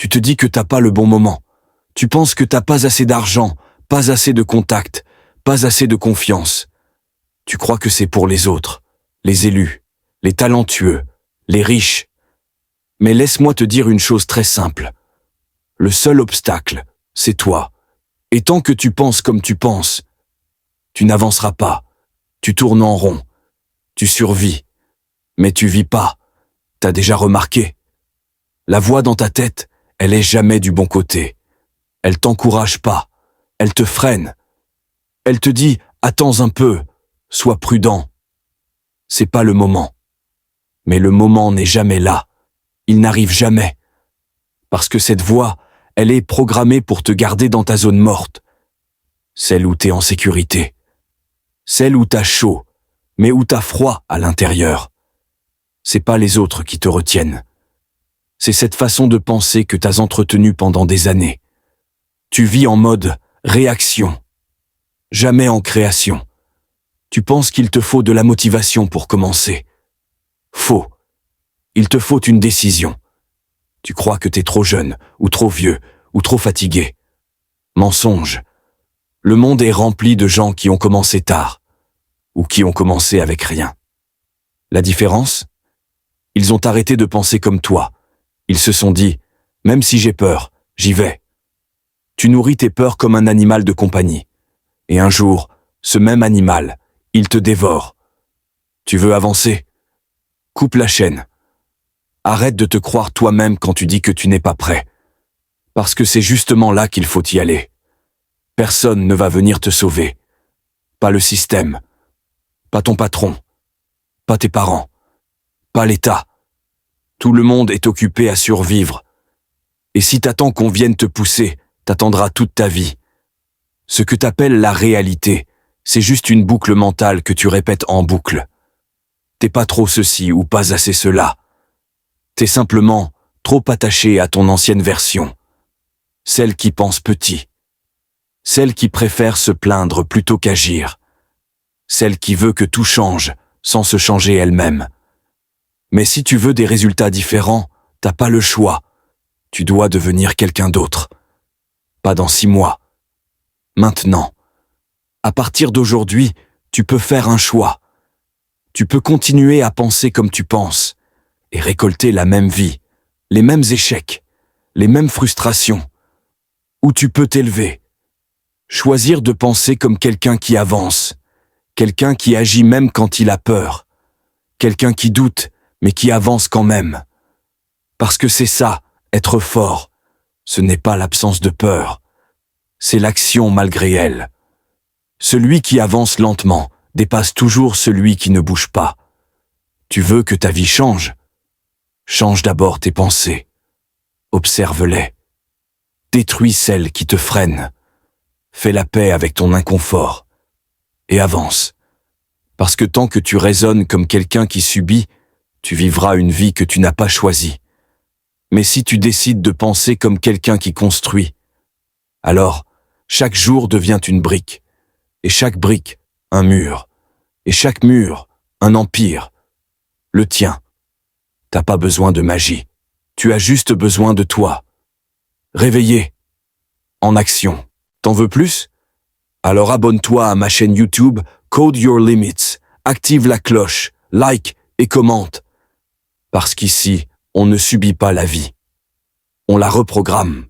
Tu te dis que t'as pas le bon moment. Tu penses que t'as pas assez d'argent, pas assez de contacts, pas assez de confiance. Tu crois que c'est pour les autres, les élus, les talentueux, les riches. Mais laisse-moi te dire une chose très simple. Le seul obstacle, c'est toi. Et tant que tu penses comme tu penses, tu n'avanceras pas. Tu tournes en rond. Tu survis. Mais tu vis pas. T'as déjà remarqué. La voix dans ta tête, elle est jamais du bon côté. Elle t'encourage pas. Elle te freine. Elle te dit, attends un peu, sois prudent. C'est pas le moment. Mais le moment n'est jamais là. Il n'arrive jamais. Parce que cette voix, elle est programmée pour te garder dans ta zone morte. Celle où t'es en sécurité. Celle où t'as chaud, mais où t'as froid à l'intérieur. C'est pas les autres qui te retiennent. C'est cette façon de penser que t'as entretenue pendant des années. Tu vis en mode réaction. Jamais en création. Tu penses qu'il te faut de la motivation pour commencer. Faux. Il te faut une décision. Tu crois que t'es trop jeune, ou trop vieux, ou trop fatigué. Mensonge. Le monde est rempli de gens qui ont commencé tard, ou qui ont commencé avec rien. La différence? Ils ont arrêté de penser comme toi. Ils se sont dit, même si j'ai peur, j'y vais. Tu nourris tes peurs comme un animal de compagnie. Et un jour, ce même animal, il te dévore. Tu veux avancer? Coupe la chaîne. Arrête de te croire toi-même quand tu dis que tu n'es pas prêt. Parce que c'est justement là qu'il faut y aller. Personne ne va venir te sauver. Pas le système. Pas ton patron. Pas tes parents. Pas l'État. Tout le monde est occupé à survivre. Et si t'attends qu'on vienne te pousser, t'attendras toute ta vie. Ce que t'appelles la réalité, c'est juste une boucle mentale que tu répètes en boucle. T'es pas trop ceci ou pas assez cela. T'es simplement trop attaché à ton ancienne version. Celle qui pense petit. Celle qui préfère se plaindre plutôt qu'agir. Celle qui veut que tout change sans se changer elle-même. Mais si tu veux des résultats différents, t'as pas le choix. Tu dois devenir quelqu'un d'autre. Pas dans 6 mois. Maintenant. À partir d'aujourd'hui, tu peux faire un choix. Tu peux continuer à penser comme tu penses et récolter la même vie, les mêmes échecs, les mêmes frustrations. Ou tu peux t'élever. Choisir de penser comme quelqu'un qui avance, quelqu'un qui agit même quand il a peur, quelqu'un qui doute mais qui avance quand même. Parce que c'est ça, être fort. Ce n'est pas l'absence de peur. C'est l'action malgré elle. Celui qui avance lentement dépasse toujours celui qui ne bouge pas. Tu veux que ta vie change? Change d'abord tes pensées. Observe-les. Détruis celles qui te freinent. Fais la paix avec ton inconfort. Et avance. Parce que tant que tu raisonnes comme quelqu'un qui subit, tu vivras une vie que tu n'as pas choisie. Mais si tu décides de penser comme quelqu'un qui construit, alors chaque jour devient une brique, et chaque brique, un mur, et chaque mur, un empire, le tien. T'as pas besoin de magie, tu as juste besoin de toi. Réveillé, en action. T'en veux plus? Alors abonne-toi à ma chaîne YouTube Code Your Limits, active la cloche, like et commente. Parce qu'ici, on ne subit pas la vie. On la reprogramme.